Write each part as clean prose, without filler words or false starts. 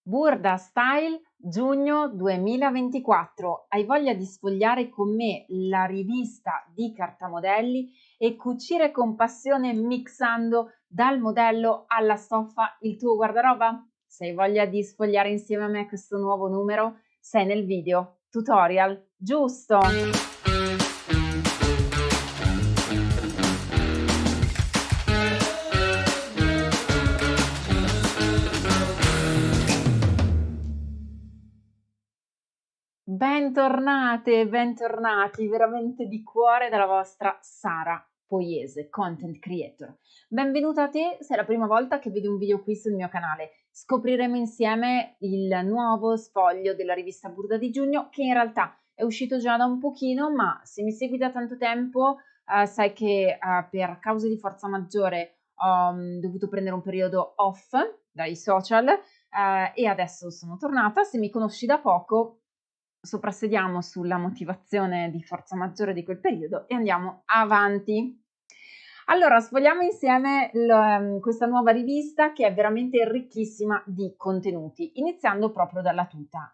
Burda Style giugno 2024. Hai voglia di sfogliare con me la rivista di cartamodelli e cucire con passione mixando dal modello alla stoffa il tuo guardaroba? Se hai voglia di sfogliare insieme a me questo nuovo numero, sei nel video tutorial giusto! Bentornate, bentornati veramente di cuore dalla vostra Sara Poiese, Content Creator. Benvenuta a te se è la prima volta che vedi un video qui sul mio canale. Scopriremo insieme il nuovo sfoglio della rivista Burda di giugno, che in realtà è uscito già da un pochino, ma se mi segui da tanto tempo sai che per cause di forza maggiore ho dovuto prendere un periodo off dai social e adesso sono tornata. Se mi conosci da poco, soprassediamo sulla motivazione di forza maggiore di quel periodo e andiamo avanti. Allora, sfogliamo insieme questa nuova rivista che è veramente ricchissima di contenuti, iniziando proprio dalla tuta.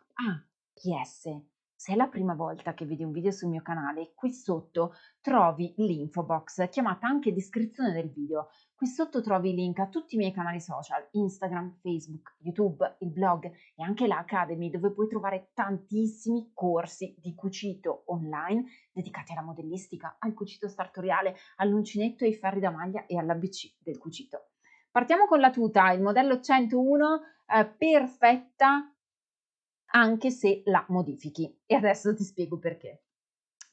PS, se è la prima volta che vedi un video sul mio canale, qui sotto trovi l'info box, chiamata anche descrizione del video. Qui sotto trovi i link a tutti i miei canali social, Instagram, Facebook, YouTube, il blog e anche l'Academy, dove puoi trovare tantissimi corsi di cucito online dedicati alla modellistica, al cucito sartoriale, all'uncinetto, ai ferri da maglia e all'ABC del cucito. Partiamo con la tuta, il modello 101, perfetta anche se la modifichi. E adesso ti spiego perché.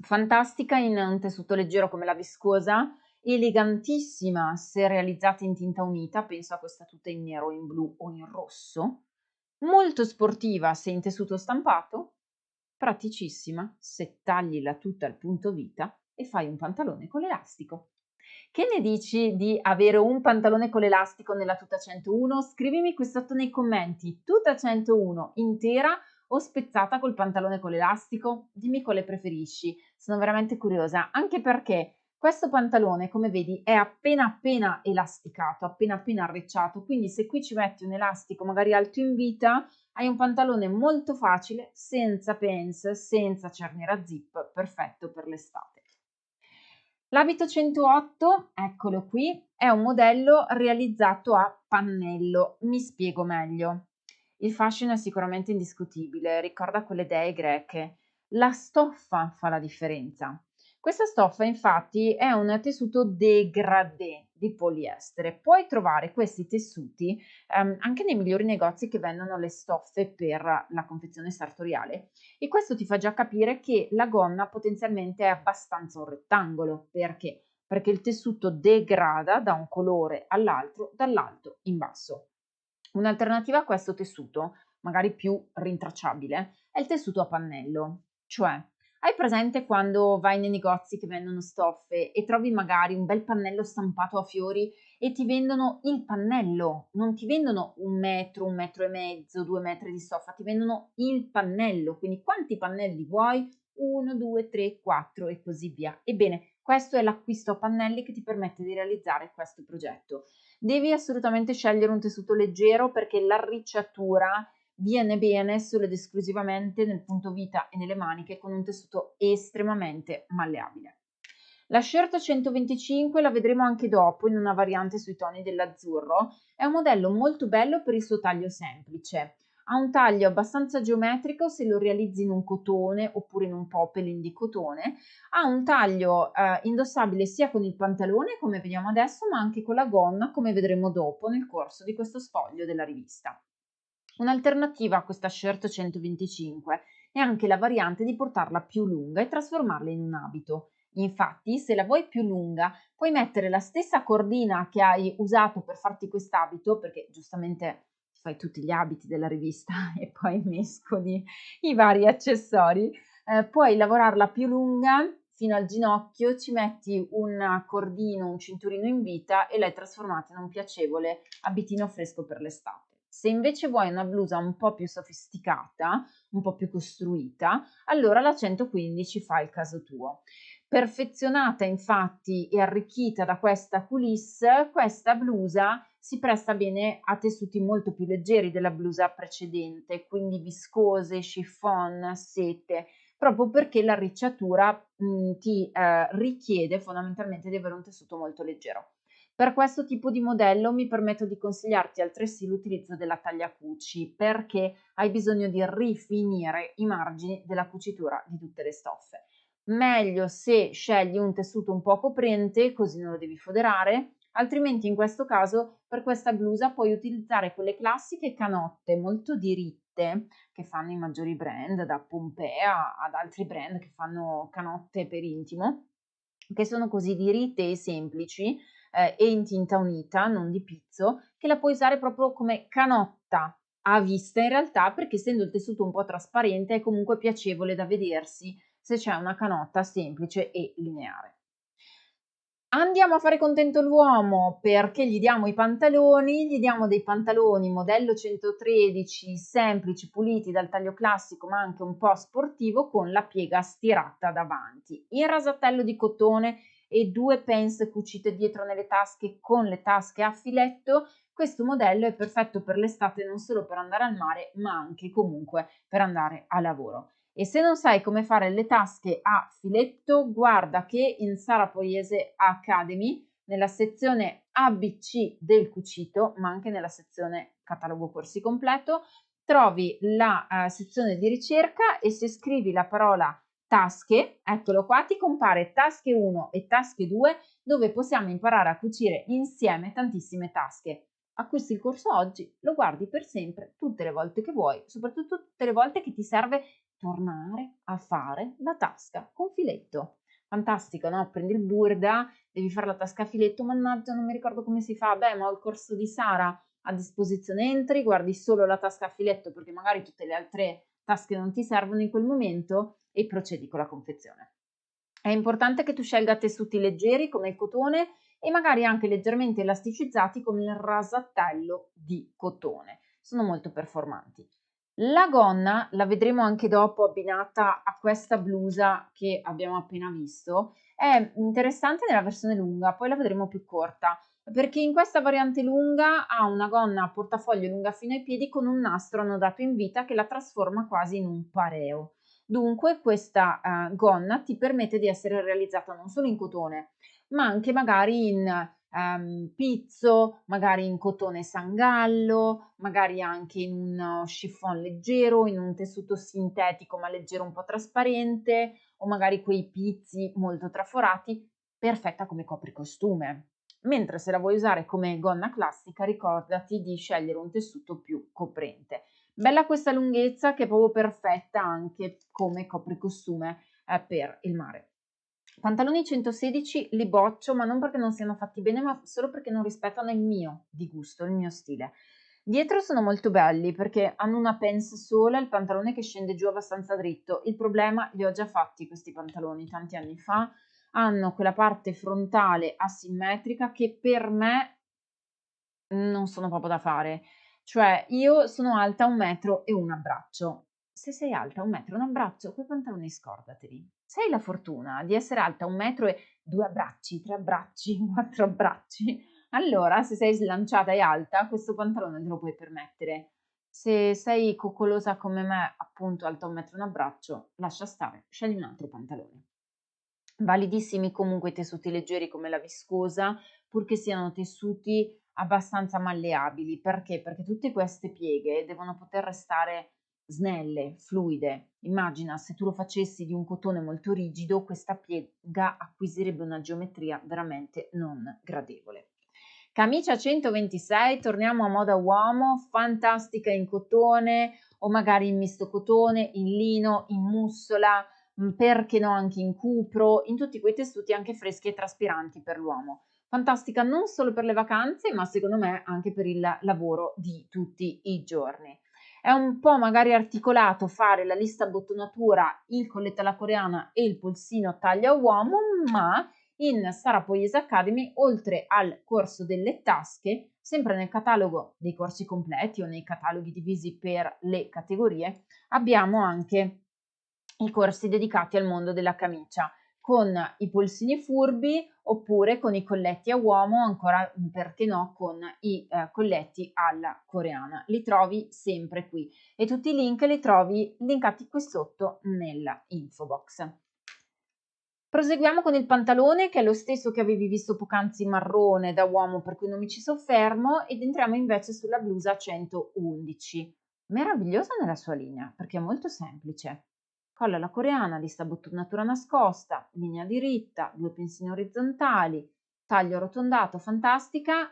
Fantastica in un tessuto leggero come la viscosa, elegantissima se realizzata in tinta unita, penso a questa tuta in nero, in blu o in rosso, molto sportiva se in tessuto stampato, praticissima se tagli la tuta al punto vita e fai un pantalone con l'elastico. Che ne dici di avere un pantalone con l'elastico nella tuta 101? Scrivimi qui sotto nei commenti, tuta 101 intera o spezzata col pantalone con l'elastico? Dimmi quale preferisci, sono veramente curiosa, anche perché questo pantalone, come vedi, è appena elasticato, appena arricciato, quindi se qui ci metti un elastico magari alto in vita, hai un pantalone molto facile, senza pens, senza cerniera zip, perfetto per l'estate. L'abito 108, eccolo qui, è un modello realizzato a pannello. Mi spiego meglio. Il fascino è sicuramente indiscutibile, ricorda quelle dee greche. La stoffa fa la differenza. Questa stoffa infatti è un tessuto degradé di poliestere. Puoi trovare questi tessuti anche nei migliori negozi che vendono le stoffe per la confezione sartoriale. E questo ti fa già capire che la gonna potenzialmente è abbastanza un rettangolo. Perché? Perché il tessuto degrada da un colore all'altro, dall'alto in basso. Un'alternativa a questo tessuto, magari più rintracciabile, è il tessuto a pannello. Cioè, hai presente quando vai nei negozi che vendono stoffe e trovi magari un bel pannello stampato a fiori e ti vendono il pannello, non ti vendono un metro e mezzo, 2 metri di stoffa, ti vendono il pannello. Quindi quanti pannelli vuoi? 1, 2, 3, 4 e così via. Ebbene, questo è l'acquisto a pannelli che ti permette di realizzare questo progetto. Devi assolutamente scegliere un tessuto leggero perché l'arricciatura viene bene solo ed esclusivamente nel punto vita e nelle maniche con un tessuto estremamente malleabile. La Shirt 125 la vedremo anche dopo in una variante sui toni dell'azzurro, è un modello molto bello per il suo taglio semplice. Ha un taglio abbastanza geometrico se lo realizzi in un cotone oppure in un poplin di cotone. Ha un taglio indossabile sia con il pantalone, come vediamo adesso, ma anche con la gonna, come vedremo dopo nel corso di questo sfoglio della rivista. Un'alternativa a questa Shirt 125 è anche la variante di portarla più lunga e trasformarla in un abito. Infatti, se la vuoi più lunga, puoi mettere la stessa cordina che hai usato per farti quest'abito, perché giustamente fai tutti gli abiti della rivista e poi mescoli i vari accessori, puoi lavorarla più lunga fino al ginocchio, ci metti un cordino, un cinturino in vita e l'hai trasformata in un piacevole abitino fresco per l'estate. Se invece vuoi una blusa un po' più sofisticata, un po' più costruita, allora la 115 fa il caso tuo. Perfezionata infatti e arricchita da questa coulisse, questa blusa si presta bene a tessuti molto più leggeri della blusa precedente, quindi viscose, chiffon, sete, proprio perché l'arricciatura ti richiede fondamentalmente di avere un tessuto molto leggero. Per questo tipo di modello mi permetto di consigliarti altresì l'utilizzo della taglia cuci, perché hai bisogno di rifinire i margini della cucitura di tutte le stoffe. Meglio se scegli un tessuto un po' coprente, così non lo devi foderare, altrimenti in questo caso per questa blusa puoi utilizzare quelle classiche canotte molto diritte che fanno i maggiori brand, da Pompea ad altri brand che fanno canotte per intimo, che sono così diritte e semplici e in tinta unita, non di pizzo, che la puoi usare proprio come canotta a vista in realtà, perché essendo il tessuto un po' trasparente è comunque piacevole da vedersi se c'è una canotta semplice e lineare. Andiamo a fare contento l'uomo perché gli diamo gli diamo dei pantaloni modello 113 semplici, puliti dal taglio classico ma anche un po' sportivo con la piega stirata davanti. In rasatello di cotone e 2 pence cucite dietro nelle tasche con le tasche a filetto, questo modello è perfetto per l'estate non solo per andare al mare ma anche comunque per andare a lavoro. E se non sai come fare le tasche a filetto, guarda che in Sara Poiese Academy, nella sezione ABC del cucito, ma anche nella sezione catalogo corsi completo, trovi la sezione di ricerca e se scrivi la parola tasche, eccolo qua, ti compare tasche 1 e tasche 2, dove possiamo imparare a cucire insieme tantissime tasche. Acquisti il corso oggi, lo guardi per sempre, tutte le volte che vuoi, soprattutto tutte le volte che ti serve tornare a fare la tasca con filetto. Fantastico, no? Prendi il burda, devi fare la tasca a filetto, mannaggia, non mi ricordo come si fa. Beh, ma ho il corso di Sara a disposizione, entri, guardi solo la tasca a filetto perché magari tutte le altre tasche non ti servono in quel momento e procedi con la confezione. È importante che tu scelga tessuti leggeri come il cotone e magari anche leggermente elasticizzati come il rasatello di cotone. Sono molto performanti. La gonna la vedremo anche dopo abbinata a questa blusa che abbiamo appena visto. È interessante nella versione lunga, poi la vedremo più corta, perché in questa variante lunga ha una gonna a portafoglio lunga fino ai piedi con un nastro annodato in vita che la trasforma quasi in un pareo. Dunque questa gonna ti permette di essere realizzata non solo in cotone, ma anche magari in pizzo, magari in cotone sangallo, magari anche in un chiffon leggero, in un tessuto sintetico ma leggero un po' trasparente o magari quei pizzi molto traforati, perfetta come copricostume. Mentre se la vuoi usare come gonna classica, ricordati di scegliere un tessuto più coprente. Bella questa lunghezza che è proprio perfetta anche come copricostume per il mare. Pantaloni 116 li boccio, ma non perché non siano fatti bene, ma solo perché non rispettano il mio di gusto, il mio stile. Dietro sono molto belli perché hanno una pence sola, il pantalone che scende giù abbastanza dritto. Il problema, li ho già fatti questi pantaloni tanti anni fa, hanno quella parte frontale asimmetrica che per me non sono proprio da fare. Cioè, io sono alta 1 metro e un abbraccio. Se sei alta 1 metro e un abbraccio, quei pantaloni scordateli. Se hai la fortuna di essere alta 1 metro e 2 abbracci, 3 abbracci, 4 abbracci, allora se sei slanciata e alta, questo pantalone te lo puoi permettere. Se sei coccolosa come me, appunto alta 1 metro e un abbraccio, lascia stare, scegli un altro pantalone. Validissimi comunque i tessuti leggeri come la viscosa, purché siano tessuti abbastanza malleabili. Perché? Perché tutte queste pieghe devono poter restare snelle, fluide. Immagina se tu lo facessi di un cotone molto rigido, questa piega acquisirebbe una geometria veramente non gradevole. Camicia 126, torniamo a moda uomo, fantastica in cotone o magari in misto cotone, in lino, in mussola, perché no anche in cupro, in tutti quei tessuti anche freschi e traspiranti per l'uomo. Fantastica non solo per le vacanze, ma secondo me anche per il lavoro di tutti i giorni. È un po' magari articolato fare la lista bottonatura, il colletto alla coreana e il polsino taglia uomo, ma in Sara Poiese Academy, oltre al corso delle tasche, sempre nel catalogo dei corsi completi o nei cataloghi divisi per le categorie, abbiamo anche i corsi dedicati al mondo della camicia. con i polsini furbi oppure con i colletti a uomo, ancora perché no con i colletti alla coreana. Li trovi sempre qui e tutti i link li trovi linkati qui sotto nella info box. Proseguiamo con il pantalone, che è lo stesso che avevi visto poc'anzi, marrone da uomo, per cui non mi ci soffermo, ed entriamo invece sulla blusa 111. Meravigliosa nella sua linea, perché è molto semplice. Colla alla coreana, lista bottonatura nascosta, linea diritta, 2 pensini orizzontali, taglio arrotondato, fantastica.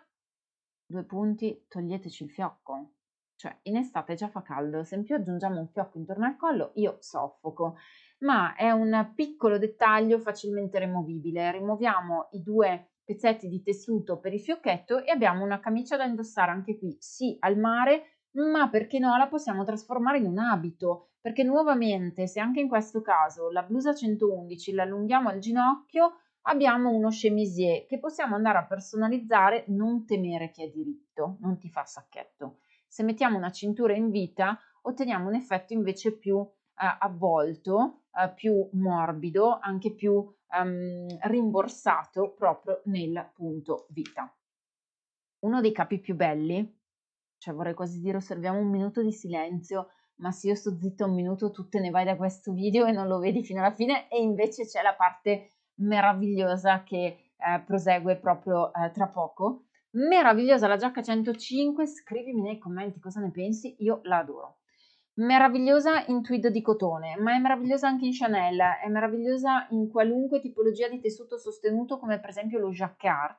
2 punti, toglieteci il fiocco. Cioè, in estate già fa caldo, se in più aggiungiamo un fiocco intorno al collo, io soffoco. Ma è un piccolo dettaglio facilmente removibile. Rimuoviamo i 2 pezzetti di tessuto per il fiocchetto e abbiamo una camicia da indossare anche qui, sì, al mare, ma perché no, la possiamo trasformare in un abito, perché nuovamente, se anche in questo caso la blusa 111 la allunghiamo al ginocchio, abbiamo uno chemisier che possiamo andare a personalizzare, non temere che è diritto, non ti fa sacchetto. Se mettiamo una cintura in vita, otteniamo un effetto invece più avvolto, più morbido, anche più rimborsato proprio nel punto vita. Uno dei capi più belli, cioè vorrei quasi dire osserviamo un minuto di silenzio, ma se io sto zitta un minuto tu te ne vai da questo video e non lo vedi fino alla fine, e invece c'è la parte meravigliosa che prosegue proprio tra poco. Meravigliosa la giacca 105, scrivimi nei commenti cosa ne pensi, io la adoro. Meravigliosa in tweed di cotone, ma è meravigliosa anche in Chanel, è meravigliosa in qualunque tipologia di tessuto sostenuto come per esempio lo jacquard.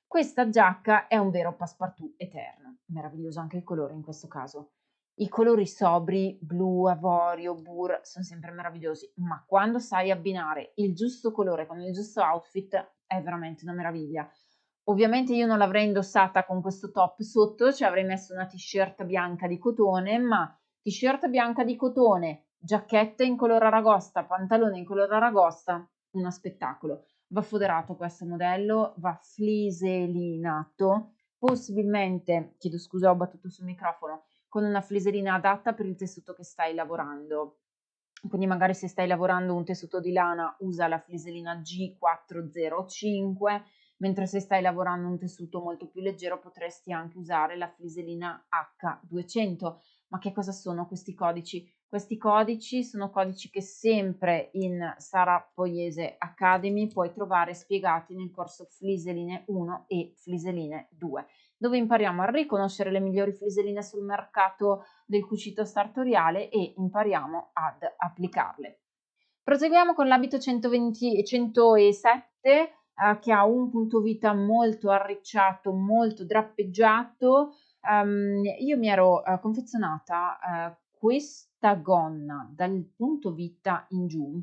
Questa giacca è un vero passepartout eterno, meraviglioso anche il colore in questo caso. I colori sobri, blu, avorio, bur, sono sempre meravigliosi, ma quando sai abbinare il giusto colore con il giusto outfit è veramente una meraviglia. Ovviamente io non l'avrei indossata con questo top sotto, ci avrei messo una t-shirt bianca di cotone, ma t-shirt bianca di cotone, giacchetta in color aragosta, pantalone in color aragosta, uno spettacolo. Va foderato questo modello, va fliselinato, possibilmente, chiedo scusa ho battuto sul microfono, con una fliserina adatta per il tessuto che stai lavorando. Quindi magari se stai lavorando un tessuto di lana usa la fliselina G405, mentre se stai lavorando un tessuto molto più leggero potresti anche usare la fliselina H200. Ma che cosa sono questi codici? Questi codici sono codici che sempre in Sara Poiese Academy puoi trovare spiegati nel corso Fliseline 1 e Fliseline 2, dove impariamo a riconoscere le migliori fliseline sul mercato del cucito sartoriale e impariamo ad applicarle. Proseguiamo con l'abito 120 e 107 che ha un punto vita molto arricciato, molto drappeggiato. Io mi ero confezionata questa gonna dal punto vita in giù,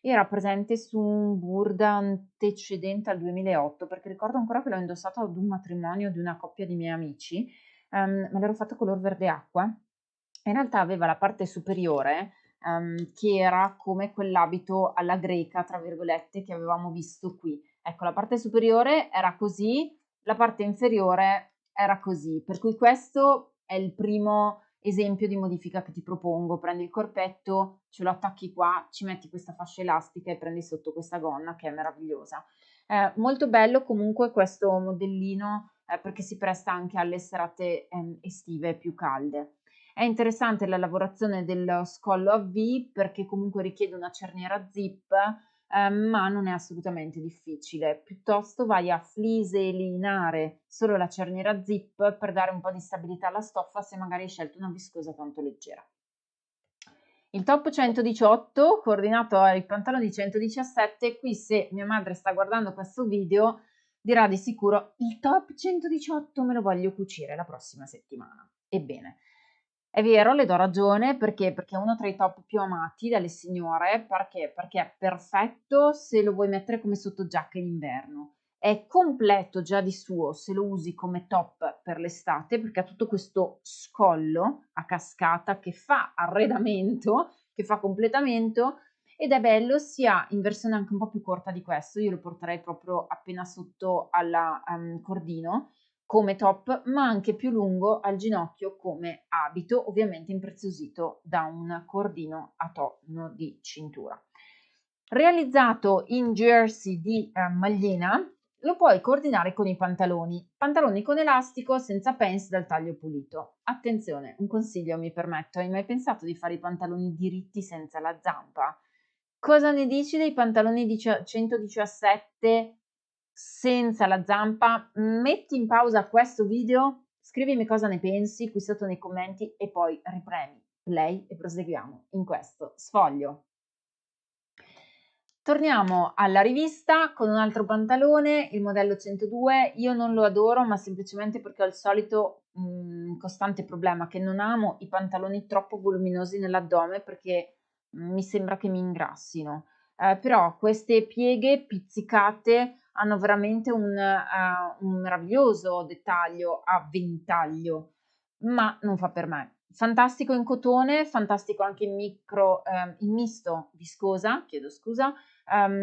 era presente su un Burda antecedente al 2008, perché ricordo ancora che l'ho indossato ad un matrimonio di una coppia di miei amici, me l'ero fatta color verde acqua. In realtà aveva la parte superiore che era come quell'abito alla greca, tra virgolette, che avevamo visto qui. Ecco, la parte superiore era così, la parte inferiore era così, per cui questo è il primo esempio di modifica che ti propongo. Prendi il corpetto, ce lo attacchi qua, ci metti questa fascia elastica e prendi sotto questa gonna che è meravigliosa. Molto bello comunque questo modellino perché si presta anche alle serate estive più calde. È interessante la lavorazione del scollo a V perché comunque richiede una cerniera zip, ma non è assolutamente difficile. Piuttosto vai a fliselinare solo la cerniera zip per dare un po' di stabilità alla stoffa se magari hai scelto una viscosa tanto leggera. Il top 118 coordinato ai pantaloni 117, qui se mia madre sta guardando questo video dirà di sicuro il top 118 me lo voglio cucire la prossima settimana. Ebbene, è vero, le do ragione perché è uno tra i top più amati dalle signore, perché è perfetto se lo vuoi mettere come sottogiacca in inverno. È completo già di suo se lo usi come top per l'estate, perché ha tutto questo scollo a cascata che fa arredamento, che fa completamento, ed è bello sia in versione anche un po' più corta di questo, io lo porterei proprio appena sotto alla cordino, come top, ma anche più lungo al ginocchio come abito, ovviamente impreziosito da un cordino a tono di cintura. Realizzato in jersey di maglina, lo puoi coordinare con i pantaloni con elastico senza pens dal taglio pulito. Attenzione, un consiglio mi permetto, hai mai pensato di fare i pantaloni diritti senza la zampa? Cosa ne dici dei pantaloni 117 senza la zampa? Metti in pausa questo video, scrivimi cosa ne pensi qui sotto nei commenti e poi ripremi play e proseguiamo in questo sfoglio. Torniamo alla rivista con un altro pantalone, il modello 102. Io non lo adoro, ma semplicemente perché ho il solito costante problema che non amo i pantaloni troppo voluminosi nell'addome perché mi sembra che mi ingrassino. Però queste pieghe pizzicate hanno veramente un meraviglioso dettaglio a ventaglio, ma non fa per me. Fantastico in cotone, fantastico anche in misto viscosa, chiedo scusa.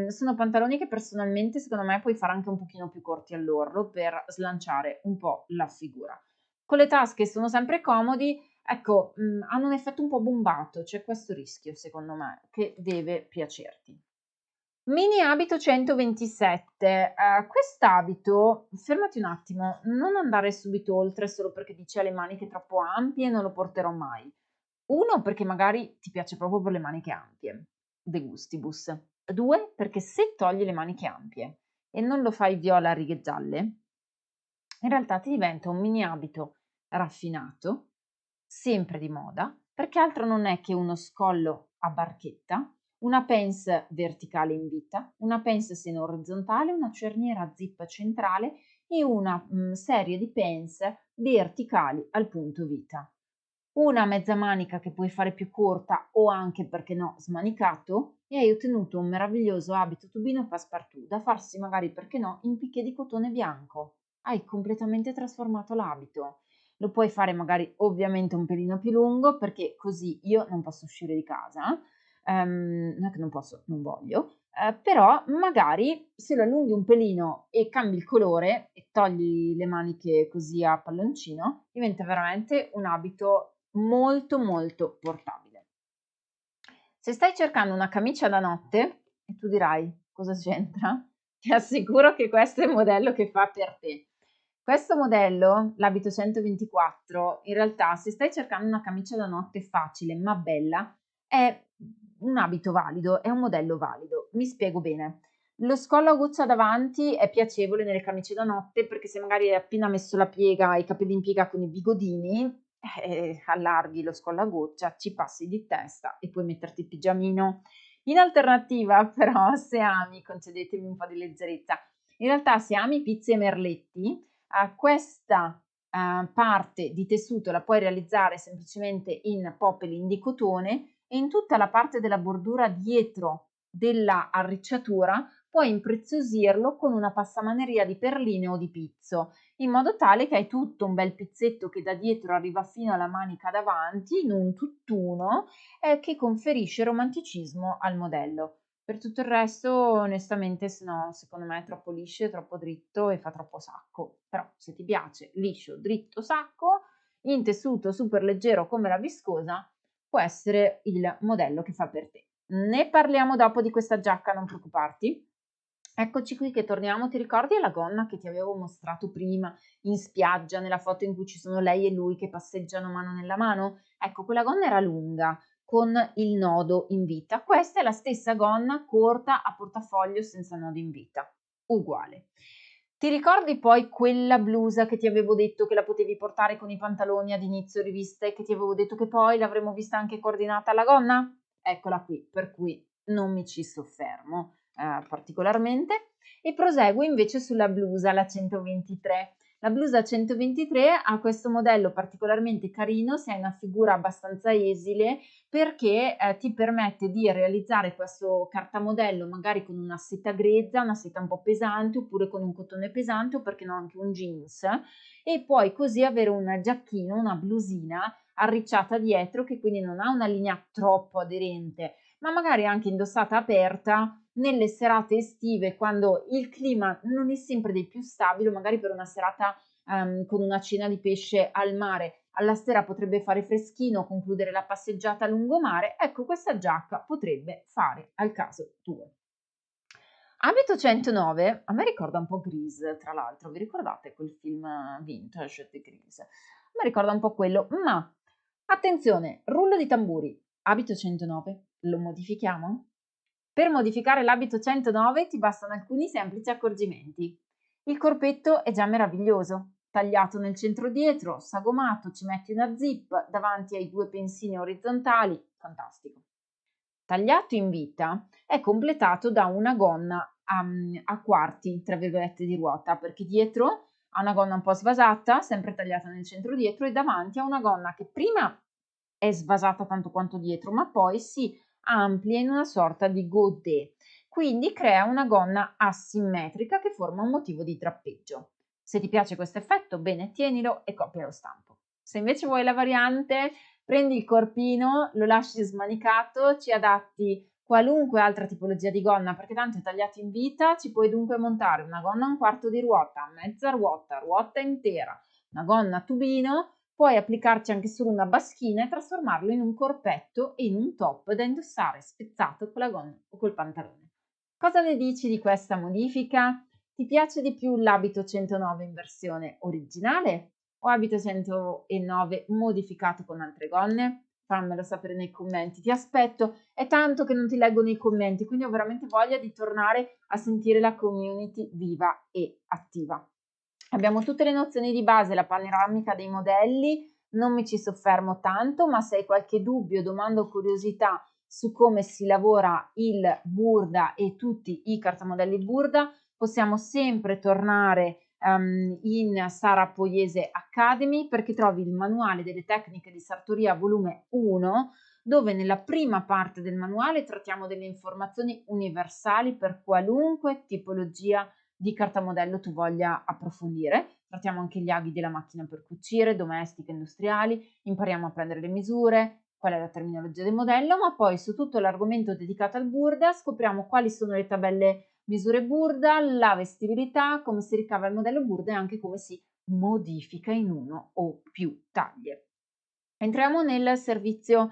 Sono pantaloni che personalmente secondo me puoi fare anche un pochino più corti all'orlo per slanciare un po' la figura. Con le tasche sono sempre comodi, ecco, hanno un effetto un po' bombato, c'è questo rischio secondo me che deve piacerti. Mini abito 127. Quest'abito, fermati un attimo, non andare subito oltre solo perché dice ha le maniche troppo ampie, non lo porterò mai. Uno, perché magari ti piace proprio per le maniche ampie, de gustibus. Due, perché se togli le maniche ampie e non lo fai viola a righe gialle, in realtà ti diventa un mini abito raffinato, sempre di moda, perché altro non è che uno scollo a barchetta, una pens verticale in vita, una pens seno orizzontale, una cerniera a zip centrale e una serie di pens verticali al punto vita. Una mezza manica che puoi fare più corta o anche, perché no, smanicato e hai ottenuto un meraviglioso abito tubino passepartout da farsi magari, perché no, in picche di cotone bianco. Hai completamente trasformato l'abito. Lo puoi fare magari ovviamente un pelino più lungo perché così io non posso uscire di casa, non è che non posso, non voglio, però magari se lo allunghi un pelino e cambi il colore e togli le maniche così a palloncino, diventa veramente un abito molto molto portabile. Se stai cercando una camicia da notte, e tu dirai cosa c'entra? Ti assicuro che questo è il modello che fa per te. Questo modello, l'abito 124, in realtà se stai cercando una camicia da notte facile ma bella, è un abito valido, è un modello valido. Mi spiego bene. Lo scollo a goccia davanti è piacevole nelle camicie da notte perché se magari hai appena messo la piega, i capelli in piega con i bigodini, allarghi lo scollo a goccia, ci passi di testa e puoi metterti il pigiamino. In alternativa, però, se ami, concedetemi un po' di leggerezza, in realtà se ami pizze e merletti, questa parte di tessuto la puoi realizzare semplicemente in poplin di cotone e in tutta la parte della bordura dietro della arricciatura puoi impreziosirlo con una passamaneria di perline o di pizzo, in modo tale che hai tutto un bel pizzetto che da dietro arriva fino alla manica davanti in un tutt'uno che conferisce romanticismo al modello. Per tutto il resto, onestamente, se no, secondo me è troppo liscio, è troppo dritto e fa troppo sacco. Però se ti piace liscio, dritto, sacco, in tessuto super leggero come la viscosa, può essere il modello che fa per te. Ne parliamo dopo di questa giacca, non preoccuparti. Eccoci qui che torniamo, ti ricordi la gonna che ti avevo mostrato prima in spiaggia, nella foto in cui ci sono lei e lui che passeggiano mano nella mano? Ecco, quella gonna era lunga, con il nodo in vita. Questa è la stessa gonna corta a portafoglio senza nodo in vita, uguale. Ti ricordi poi quella blusa che ti avevo detto che la potevi portare con i pantaloni ad inizio riviste e che ti avevo detto che poi l'avremmo vista anche coordinata alla gonna? Eccola qui, per cui non mi ci soffermo particolarmente e proseguo invece sulla blusa, la 123. La blusa 123 ha questo modello particolarmente carino se hai una figura abbastanza esile perché ti permette di realizzare questo cartamodello magari con una seta grezza, una seta un po' pesante oppure con un cotone pesante o perché no anche un jeans e puoi così avere un giacchino, una blusina arricciata dietro che quindi non ha una linea troppo aderente ma magari anche indossata aperta nelle serate estive quando il clima non è sempre dei più stabili, magari per una serata con una cena di pesce al mare alla sera potrebbe fare freschino, concludere la passeggiata a lungomare, ecco questa giacca potrebbe fare al caso tuo. Abito 109, a me ricorda un po' Grease, tra l'altro, vi ricordate quel film vintage di Grease? A me ricorda un po' quello, ma attenzione, rullo di tamburi, abito 109, lo modifichiamo? Per modificare l'abito 109 ti bastano alcuni semplici accorgimenti. Il corpetto è già meraviglioso, tagliato nel centro dietro, sagomato, ci metti una zip, davanti ai due pensini orizzontali, fantastico. Tagliato in vita è completato da una gonna a quarti, tra virgolette, di ruota, perché dietro ha una gonna un po' svasata, sempre tagliata nel centro dietro, e davanti ha una gonna che prima è svasata tanto quanto dietro, ma poi si amplia in una sorta di godet, quindi crea una gonna asimmetrica che forma un motivo di drappeggio. Se ti piace questo effetto, bene, tienilo e copia lo stampo. Se invece vuoi la variante, prendi il corpino, lo lasci smanicato, ci adatti qualunque altra tipologia di gonna, perché tanto è tagliato in vita, ci puoi dunque montare una gonna a un quarto di ruota, mezza ruota, ruota intera, una gonna a tubino, puoi applicarci anche solo una baschina e trasformarlo in un corpetto e in un top da indossare spezzato con la gonna o col pantalone. Cosa ne dici di questa modifica? Ti piace di più l'abito 109 in versione originale o abito 109 modificato con altre gonne? Fammelo sapere nei commenti, ti aspetto, è tanto che non ti leggo nei commenti, quindi ho veramente voglia di tornare a sentire la community viva e attiva. Abbiamo tutte le nozioni di base, la panoramica dei modelli, non mi ci soffermo tanto, ma se hai qualche dubbio, domanda o curiosità su come si lavora il Burda e tutti i cartamodelli Burda, possiamo sempre tornare in Sara Poiese Academy, perché trovi il manuale delle tecniche di sartoria volume 1, dove nella prima parte del manuale trattiamo delle informazioni universali per qualunque tipologia di cartamodello tu voglia approfondire. Trattiamo anche gli aghi della macchina per cucire, domestiche, industriali, impariamo a prendere le misure, qual è la terminologia del modello, ma poi su tutto l'argomento dedicato al Burda scopriamo quali sono le tabelle misure Burda, la vestibilità, come si ricava il modello Burda e anche come si modifica in uno o più taglie. Entriamo nel servizio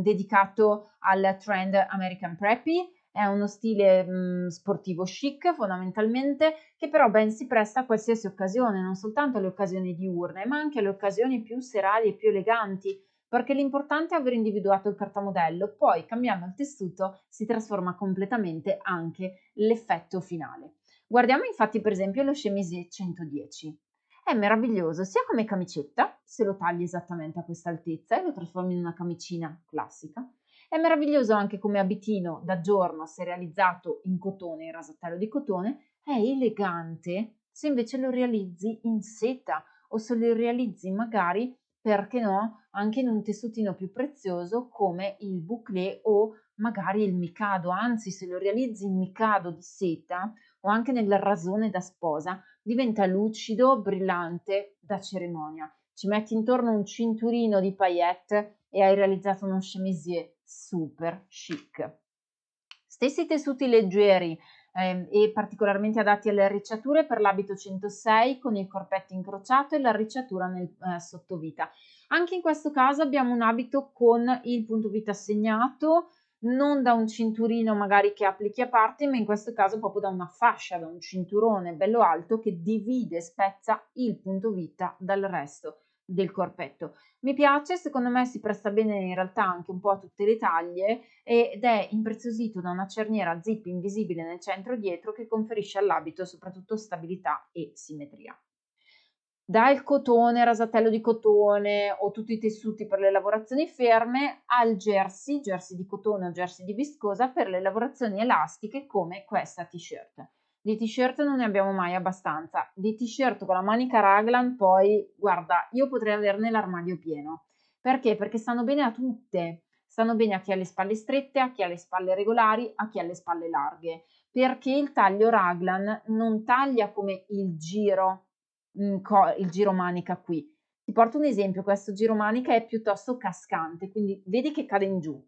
dedicato al trend American Preppy. È uno stile sportivo chic fondamentalmente, che però ben si presta a qualsiasi occasione, non soltanto alle occasioni diurne, ma anche alle occasioni più serali e più eleganti, perché l'importante è aver individuato il cartamodello, poi cambiando il tessuto si trasforma completamente anche l'effetto finale. Guardiamo infatti per esempio lo Chemisier 110. È meraviglioso sia come camicetta, se lo tagli esattamente a questa altezza e lo trasformi in una camicina classica. È meraviglioso anche come abitino da giorno se realizzato in cotone, in rasattelo di cotone. È elegante se invece lo realizzi in seta o se lo realizzi magari, perché no, anche in un tessutino più prezioso come il bouclé o magari il micado. Anzi, se lo realizzi in micado di seta o anche nel rasone da sposa, diventa lucido, brillante da cerimonia. Ci metti intorno un cinturino di paillette e hai realizzato uno chemisier super chic. Stessi tessuti leggeri e particolarmente adatti alle arricciature per l'abito 106 con il corpetto incrociato e l'arricciatura nel sottovita. Anche in questo caso abbiamo un abito con il punto vita segnato, non da un cinturino magari che applichi a parte, ma in questo caso proprio da una fascia, da un cinturone bello alto che divide e spezza il punto vita dal resto del corpetto. Mi piace, secondo me si presta bene in realtà anche un po' a tutte le taglie ed è impreziosito da una cerniera zip invisibile nel centro dietro che conferisce all'abito soprattutto stabilità e simmetria. Dal cotone, rasatello di cotone o tutti i tessuti per le lavorazioni ferme al jersey, jersey di cotone o jersey di viscosa per le lavorazioni elastiche come questa t-shirt. Di t-shirt non ne abbiamo mai abbastanza. Di t-shirt con la manica raglan poi, guarda, io potrei averne l'armadio pieno. Perché? Perché stanno bene a tutte. Stanno bene a chi ha le spalle strette, a chi ha le spalle regolari, a chi ha le spalle larghe. Perché il taglio raglan non taglia come il giro manica qui. Ti porto un esempio, questo giro manica è piuttosto cascante, quindi vedi che cade in giù.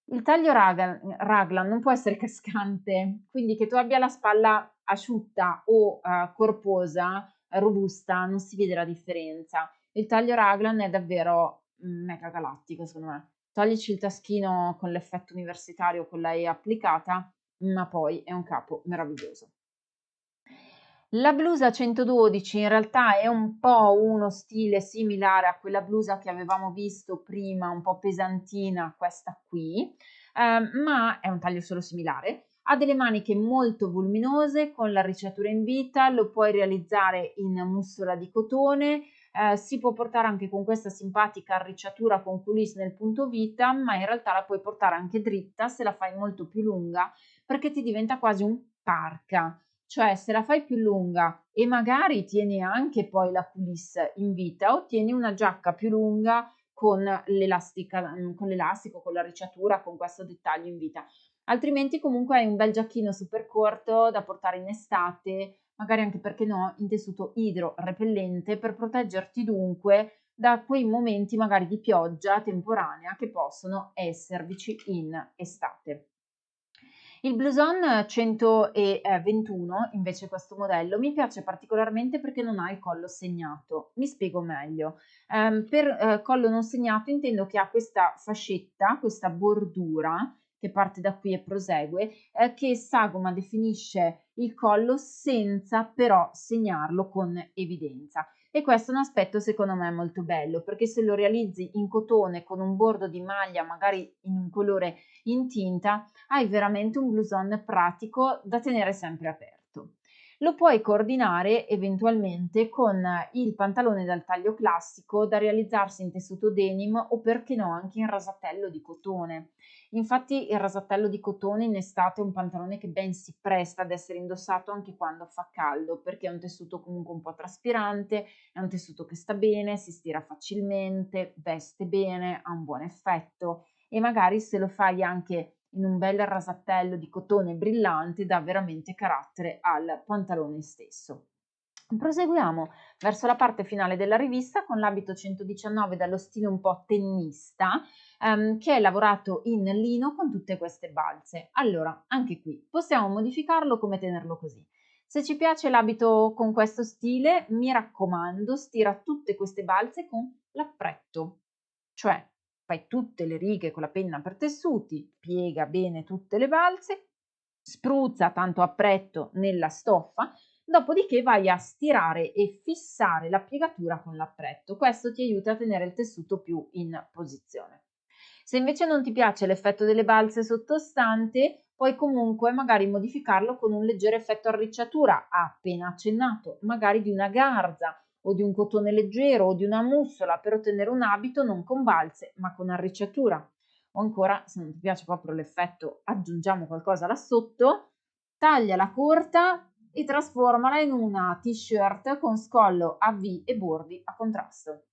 Il taglio raglan non può essere cascante, quindi che tu abbia la spalla asciutta o corposa, robusta, non si vede la differenza. il taglio raglan è davvero mega galattico secondo me. Toglici il taschino con l'effetto universitario con la E applicata, ma poi è un capo meraviglioso. La blusa 112 in realtà è un po' uno stile similare a quella blusa che avevamo visto prima, un po' pesantina, questa qui, ma è un taglio solo similare. Ha delle maniche molto voluminose con l'arricciatura in vita, lo puoi realizzare in mussola di cotone, si può portare anche con questa simpatica arricciatura con coulisse nel punto vita, ma in realtà la puoi portare anche dritta se la fai molto più lunga perché ti diventa quasi un parka. Cioè, se la fai più lunga e magari tieni anche poi la coulisse in vita, ottieni una giacca più lunga con l'elastico, con l'arricciatura, con questo dettaglio in vita. Altrimenti comunque hai un bel giacchino super corto da portare in estate, magari anche perché no, in tessuto idro-repellente per proteggerti dunque da quei momenti magari di pioggia temporanea che possono esservici in estate. Il blouson 121, invece questo modello, mi piace particolarmente perché non ha il collo segnato. Mi spiego meglio. Per collo non segnato intendo che ha questa fascetta, questa bordura che parte da qui e prosegue, che sagoma definisce il collo senza però segnarlo con evidenza. E questo è un aspetto secondo me molto bello perché se lo realizzi in cotone con un bordo di maglia magari in un colore in tinta hai veramente un blouson pratico da tenere sempre aperto. Lo puoi coordinare eventualmente con il pantalone dal taglio classico da realizzarsi in tessuto denim o perché no anche in rasatello di cotone. Infatti il rasatello di cotone in estate è un pantalone che ben si presta ad essere indossato anche quando fa caldo perché è un tessuto comunque un po' traspirante, è un tessuto che sta bene, si stira facilmente, veste bene, ha un buon effetto e magari se lo fai anche in un bel rasatello di cotone brillante dà veramente carattere al pantalone stesso. Proseguiamo verso la parte finale della rivista con l'abito 119 dallo stile un po' tennista che è lavorato in lino con tutte queste balze. Allora, anche qui possiamo modificarlo come tenerlo così. Se ci piace l'abito con questo stile, mi raccomando, stira tutte queste balze con l'appretto, cioè fai tutte le righe con la penna per tessuti, piega bene tutte le balze, spruzza tanto appretto nella stoffa, dopodiché vai a stirare e fissare la piegatura con l'appretto. Questo ti aiuta a tenere il tessuto più in posizione. Se invece non ti piace l'effetto delle balze sottostante, puoi comunque magari modificarlo con un leggero effetto arricciatura, appena accennato, magari di una garza o di un cotone leggero o di una mussola per ottenere un abito non con balze ma con arricciatura. O ancora, se non ti piace proprio l'effetto, aggiungiamo qualcosa là sotto, tagliala corta e trasformala in una t-shirt con scollo a V e bordi a contrasto.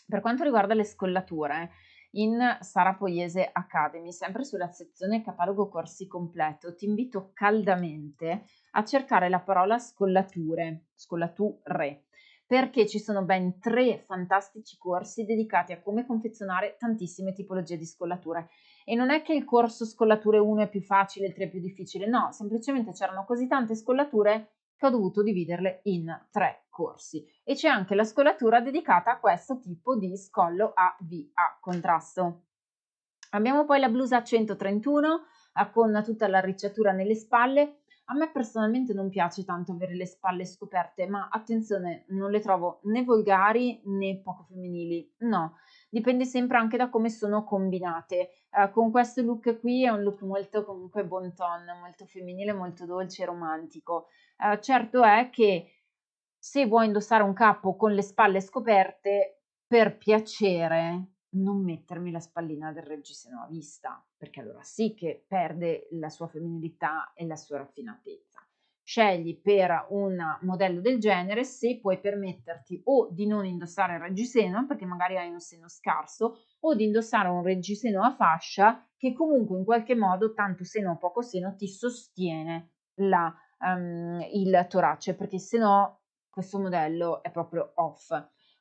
Per quanto riguarda le scollature, in Sara Poiese Academy, sempre sulla sezione catalogo corsi completo, ti invito caldamente a cercare la parola scollature, scollature, perché ci sono ben 3 fantastici corsi dedicati a come confezionare tantissime tipologie di scollature. E non è che il corso scollature 1 è più facile, il 3 è più difficile, no, semplicemente c'erano così tante scollature che ho dovuto dividerle in 3 corsi. E c'è anche la scollatura dedicata a questo tipo di scollo a V a contrasto. Abbiamo poi la blusa 131 con tutta l'arricciatura nelle spalle. A me personalmente non piace tanto avere le spalle scoperte, ma attenzione, non le trovo né volgari né poco femminili, no, dipende sempre anche da come sono combinate. Con questo look qui è un look molto comunque bon ton, molto femminile, molto dolce e romantico. Certo è che se vuoi indossare un capo con le spalle scoperte, per piacere non mettermi la spallina del reggiseno a vista, perché allora sì che perde la sua femminilità e la sua raffinatezza. Scegli per un modello del genere se puoi permetterti o di non indossare il reggiseno, perché magari hai un seno scarso, o di indossare un reggiseno a fascia che comunque in qualche modo, tanto seno o poco seno, ti sostiene il torace, perché se no questo modello è proprio off.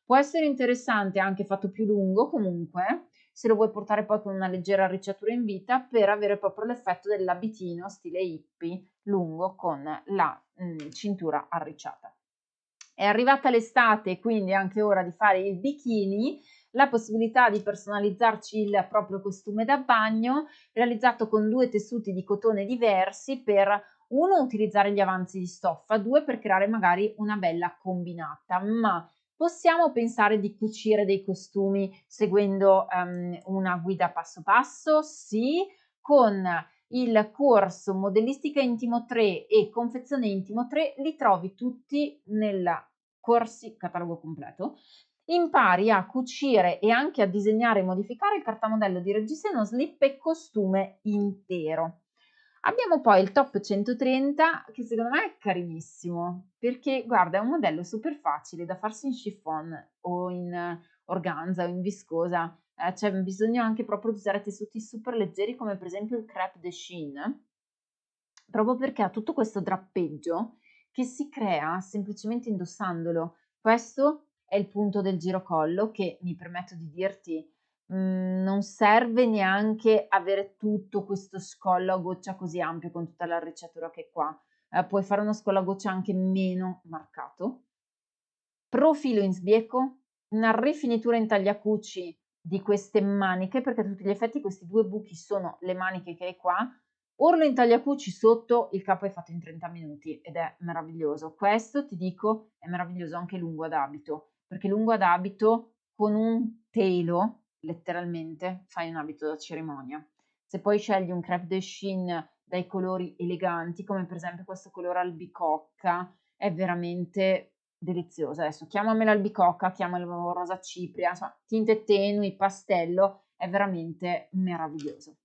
Può essere interessante anche fatto più lungo comunque, se lo vuoi portare poi con una leggera arricciatura in vita per avere proprio l'effetto dell'abitino stile hippie lungo con la cintura arricciata. È arrivata l'estate, quindi è anche ora di fare il bikini, la possibilità di personalizzarci il proprio costume da bagno, realizzato con 2 tessuti di cotone diversi per 1 utilizzare gli avanzi di stoffa, 2 per creare magari una bella combinata. Ma possiamo pensare di cucire dei costumi seguendo, una guida passo passo? Sì, con il corso Modellistica Intimo 3 e Confezione Intimo 3 li trovi tutti nel corsi catalogo completo. Impari a cucire e anche a disegnare e modificare il cartamodello di reggiseno, slip e costume intero. Abbiamo poi il top 130 che secondo me è carinissimo perché guarda è un modello super facile da farsi in chiffon o in organza o in viscosa, c'è bisogno anche proprio di usare tessuti super leggeri come per esempio il crêpe de Chine, proprio perché ha tutto questo drappeggio che si crea semplicemente indossandolo. Questo è il punto del girocollo che mi permetto di dirti, non serve neanche avere tutto questo scollo a goccia così ampio con tutta l'arricciatura che è qua. Puoi fare uno scollo a goccia anche meno marcato. Profilo in sbieco, una rifinitura in tagliacucci di queste maniche, perché a tutti gli effetti questi 2 buchi sono le maniche che hai qua. Orlo in tagliacucci sotto, il capo è fatto in 30 minuti ed è meraviglioso. Questo ti dico è meraviglioso anche lungo ad abito, perché lungo ad abito con un telo, letteralmente, fai un abito da cerimonia. Se poi scegli un crêpe de Chine dai colori eleganti, come per esempio questo colore albicocca, è veramente deliziosa. Adesso chiamamela albicocca, chiamalo rosa cipria, insomma, tinte tenui, pastello, è veramente meraviglioso.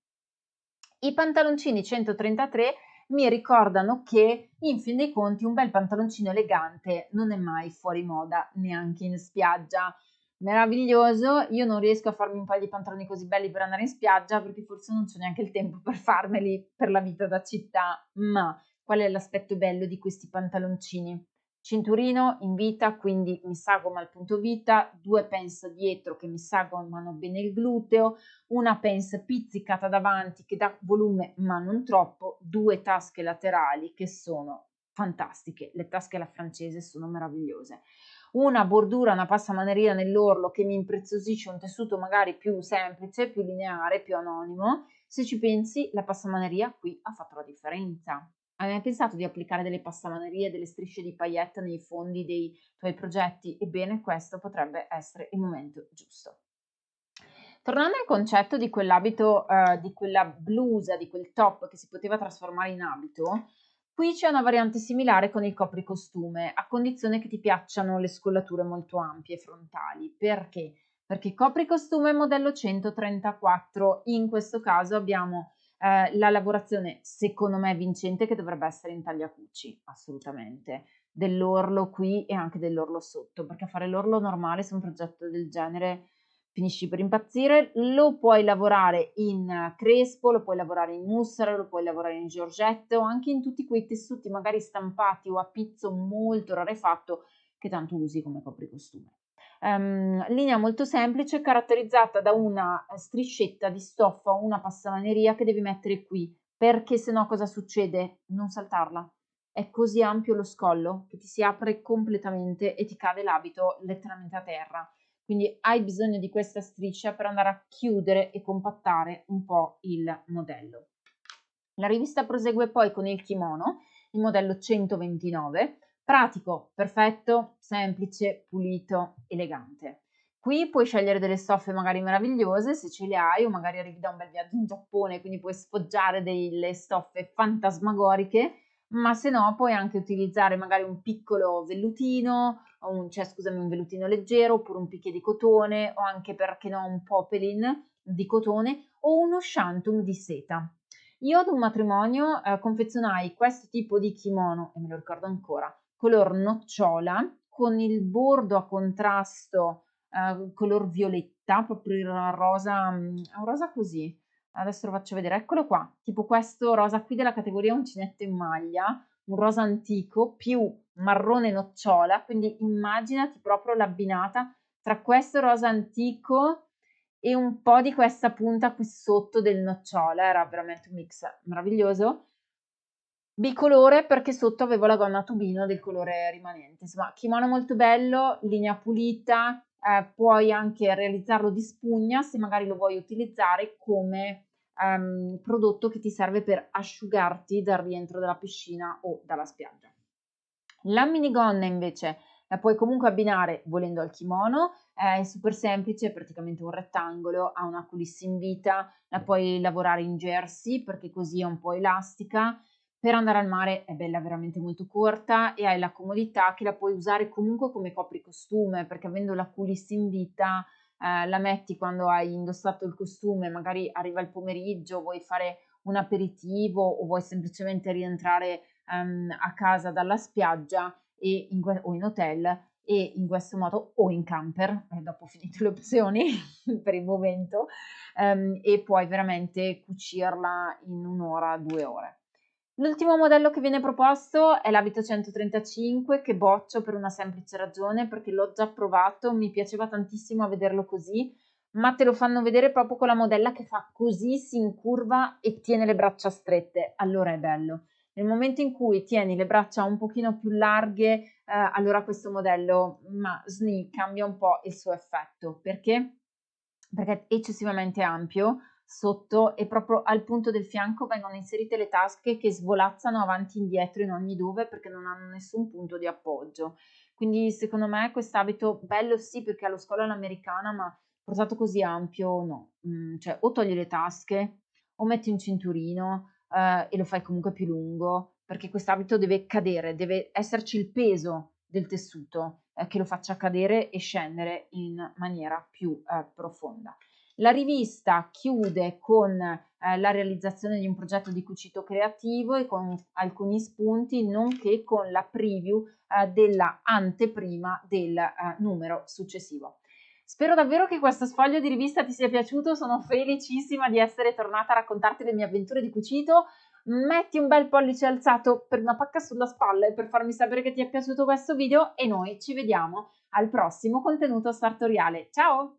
I pantaloncini 133 mi ricordano che in fin dei conti un bel pantaloncino elegante non è mai fuori moda neanche in spiaggia. Meraviglioso, io non riesco a farmi un paio di pantaloni così belli per andare in spiaggia perché forse non c'è neanche il tempo per farmeli per la vita da città, ma qual è l'aspetto bello di questi pantaloncini? Cinturino in vita, quindi mi sagoma il punto vita, 2 pence dietro che mi sagomano bene il gluteo, una pence pizzicata davanti che dà volume ma non troppo, 2 tasche laterali che sono fantastiche, le tasche alla francese sono meravigliose. Una bordura, una passamaneria nell'orlo che mi impreziosisce un tessuto magari più semplice, più lineare, più anonimo. Se ci pensi, la passamaneria qui ha fatto la differenza. Hai mai pensato di applicare delle passamanerie, delle strisce di paillette nei fondi dei tuoi progetti? Ebbene, questo potrebbe essere il momento giusto. Tornando al concetto di quell'abito, di quella blusa, di quel top che si poteva trasformare in abito, qui c'è una variante similare con il copricostume, a condizione che ti piacciono le scollature molto ampie frontali. Perché? Perché copricostume modello 134, in questo caso abbiamo la lavorazione, secondo me, vincente che dovrebbe essere in tagliacucci, assolutamente, dell'orlo qui e anche dell'orlo sotto, perché fare l'orlo normale su un progetto del genere finisci per impazzire. Lo puoi lavorare in crespo, lo puoi lavorare in mussara, lo puoi lavorare in georgette o anche in tutti quei tessuti magari stampati o a pizzo molto rarefatto che tanto usi come copricostume. Linea molto semplice caratterizzata da una striscetta di stoffa o una passamaneria che devi mettere qui, perché se no cosa succede? Non saltarla. È così ampio lo scollo che ti si apre completamente e ti cade l'abito letteralmente a terra. Quindi hai bisogno di questa striscia per andare a chiudere e compattare un po' il modello. La rivista prosegue poi con il kimono, il modello 129, pratico, perfetto, semplice, pulito, elegante. Qui puoi scegliere delle stoffe magari meravigliose se ce le hai o magari arrivi da un bel viaggio in Giappone, quindi puoi sfoggiare delle stoffe fantasmagoriche, ma se no puoi anche utilizzare magari un piccolo vellutino, cioè scusami, un vellutino leggero, oppure un picche di cotone o anche perché no un poplin di cotone o uno shantung di seta. Io ad un matrimonio confezionai questo tipo di kimono, e me lo ricordo ancora, color nocciola, con il bordo a contrasto color violetta, proprio il rosa, un rosa così. Adesso lo faccio vedere, eccolo qua, tipo questo rosa qui della categoria uncinetto in maglia, un rosa antico più marrone nocciola, quindi immaginati proprio l'abbinata tra questo rosa antico e un po' di questa punta qui sotto del nocciola, era veramente un mix meraviglioso. bicolore perché sotto avevo la gonna a tubino del colore rimanente. Insomma, kimono molto bello, linea pulita, puoi anche realizzarlo di spugna se magari lo vuoi utilizzare come, prodotto che ti serve per asciugarti dal rientro dalla piscina o dalla spiaggia. La minigonna invece la puoi comunque abbinare volendo al kimono, è super semplice, è praticamente un rettangolo, ha una coulisse in vita, la puoi lavorare in jersey perché così è un po' elastica. Per andare al mare è bella veramente molto corta e hai la comodità che la puoi usare comunque come copricostume, perché avendo la coulisse in vita, la metti quando hai indossato il costume, magari arriva il pomeriggio, vuoi fare un aperitivo o vuoi semplicemente rientrare a casa dalla spiaggia e o in hotel e in questo modo o in camper, dopo finite le opzioni per il momento, e puoi veramente cucirla in 1 ora, 2 ore. L'ultimo modello che viene proposto è l'abito 135 che boccio per una semplice ragione, perché l'ho già provato, mi piaceva tantissimo a vederlo così, ma te lo fanno vedere proprio con la modella che fa così, si incurva e tiene le braccia strette, allora è bello. Nel momento in cui tieni le braccia un pochino più larghe, allora questo modello, ma sni, cambia un po' il suo effetto. Perché? Perché è eccessivamente ampio sotto e proprio al punto del fianco vengono inserite le tasche che svolazzano avanti e indietro in ogni dove perché non hanno nessun punto di appoggio. Quindi secondo me quest'abito bello sì perché ha lo scollo all'americana, ma portato così ampio no. Cioè o togli le tasche o metti un cinturino, e lo fai comunque più lungo, perché quest'abito deve cadere, deve esserci il peso del tessuto, che lo faccia cadere e scendere in maniera più, profonda. La rivista chiude con, la realizzazione di un progetto di cucito creativo e con alcuni spunti, nonché con la preview, della anteprima del, numero successivo. Spero davvero che questo sfoglio di rivista ti sia piaciuto, sono felicissima di essere tornata a raccontarti le mie avventure di cucito. Metti un bel pollice alzato per una pacca sulla spalla e per farmi sapere che ti è piaciuto questo video e noi ci vediamo al prossimo contenuto sartoriale. Ciao!